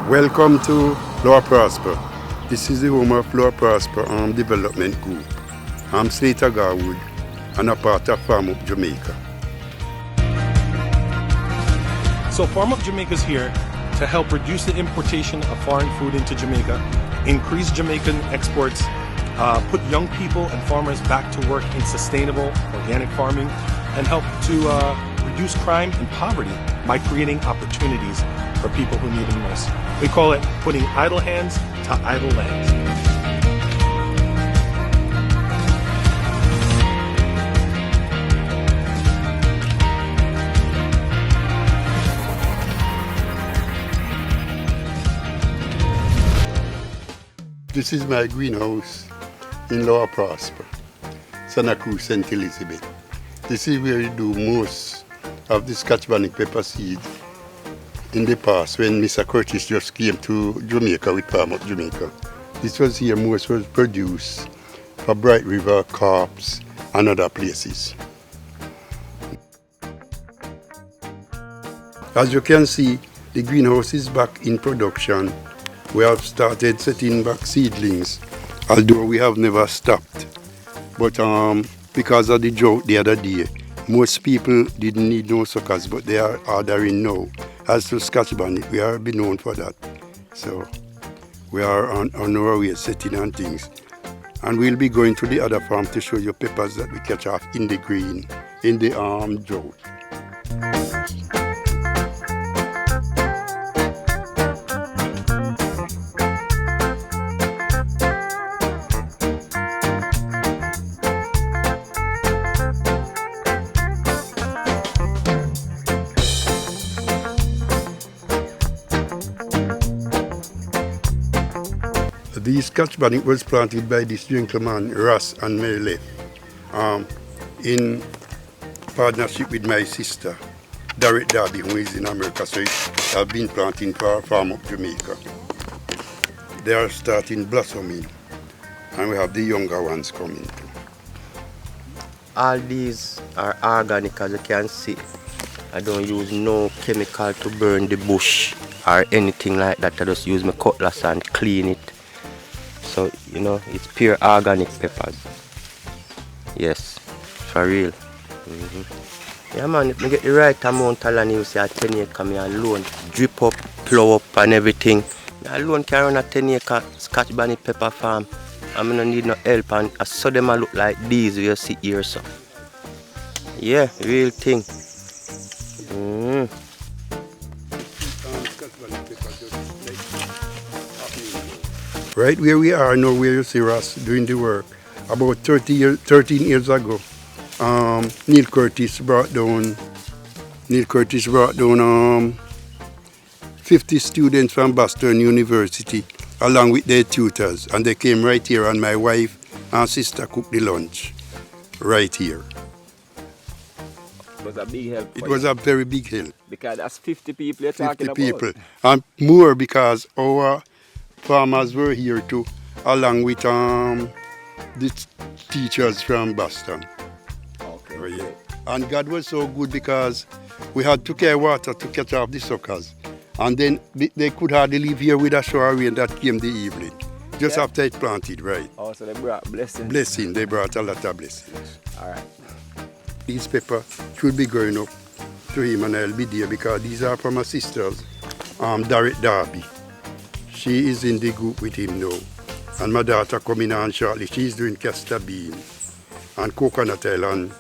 Welcome to Lower Prosper. This is the home of Lower Prosper Development Group. I'm Mr Garwood and a part of Farm Up Jamaica. So Farm Up Jamaica is here to help reduce the importation of foreign food into Jamaica, increase Jamaican exports, put young people and farmers back to work in sustainable organic farming, and help to reduce crime and poverty by creating opportunities for people who need them most. We call it putting idle hands to idle lands. This is my greenhouse in Lower Prosper, Santa Cruz, St. Elizabeth. This is where we do most of the Scotch bonnet pepper seed in the past when Mr. Curtis just came to Jamaica with Farm Up Jamaica. This was here most was produced for Bright River, Corps and other places. As you can see, the greenhouse is back in production. We have started setting back seedlings, although we have never stopped. But because of the drought the other day, most people didn't need no suckers, but they are ordering now. As to Scotch bonnet, we are known for that. So we are on our way setting on things. And we'll be going to the other farm to show you peppers that we catch off in the green, in the drought. The Scotch bonnet was planted by this gentleman, Ross and Mary, in partnership with my sister, Derek Darby, who is in America. So I've been planting for Farm Up Jamaica. They are starting blossoming, and we have the younger ones coming. All these are organic, as you can see. I don't use no chemical to burn the bush or anything like that. I just use my cutlass and clean it. So, you know, it's pure organic peppers. Yes, for real. Yeah, man, if I get the right amount of land, you see a 10 acre, me alone drip up, plow up and everything. Me alone can run a 10 acre Scotch bonnet pepper farm. And I don't need no help, and I saw them look like these you see here, so. Yeah, real thing. Right where we are now, where you see us doing the work, about 13 years ago, Neil Curtis brought down 50 students from Boston University along with their tutors, and they came right here, and my wife and sister cooked the lunch right here. It was a big help. It was a very big help. Because that's 50 people you're talking 50 about. people, and more because our farmers were here too, along with the teachers from Boston. Okay. Right, yeah. And God was so good because we had to carry water to catch off the suckers. And then they could hardly live here with a shower rain that came the evening, just after it planted, right? Oh, so they brought blessings. Blessing, they brought a lot of blessings. All right. These peppers should be going up to him, and I'll be there because these are from my sisters, Derek Darby. She is in the group with him now. And my daughter coming on shortly. She's doing castor bean and coconut oil. And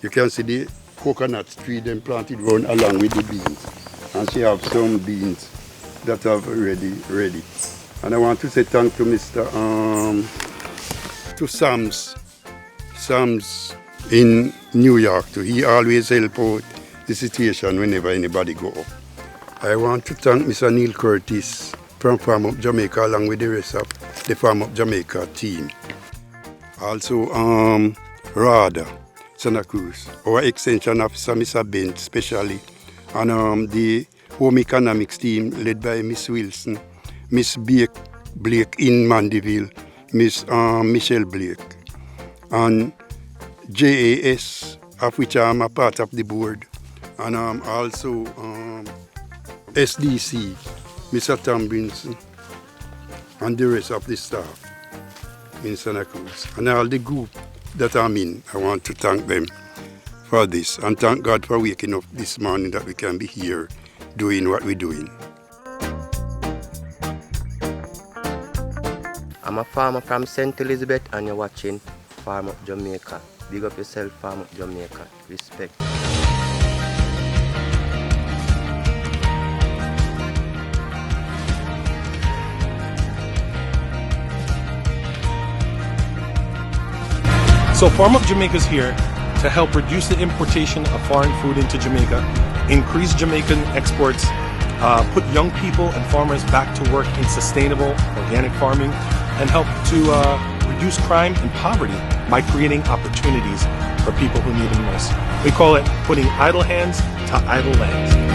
you can see the coconut tree them planted round along with the beans. And she have some beans that are ready. And I want to say thank to to Sam's in New York too. He always help out the situation whenever anybody go up. I want to thank Mr. Neil Curtis from Farm Up Jamaica along with the rest of the Farm Up Jamaica team. Also Rada, Santa Cruz, our extension officer Mr. Bent especially, and the home economics team led by Miss Wilson, Miss Blake in Mandeville, Miss Michelle Blake, and JAS, of which I'm a part of the board, and also SDC, Mr. Tambinson, and the rest of the staff in Santa Cruz. And all the group that I'm in, I want to thank them for this. And thank God for waking up this morning that we can be here doing what we're doing. I'm a farmer from St. Elizabeth and you're watching Farm Up Jamaica. Big up yourself, Farm Up Jamaica. Respect. So Farm Up Jamaica is here to help reduce the importation of foreign food into Jamaica, increase Jamaican exports, put young people and farmers back to work in sustainable organic farming, and help to reduce crime and poverty by creating opportunities for people who need them most. We call it putting idle hands to idle lands.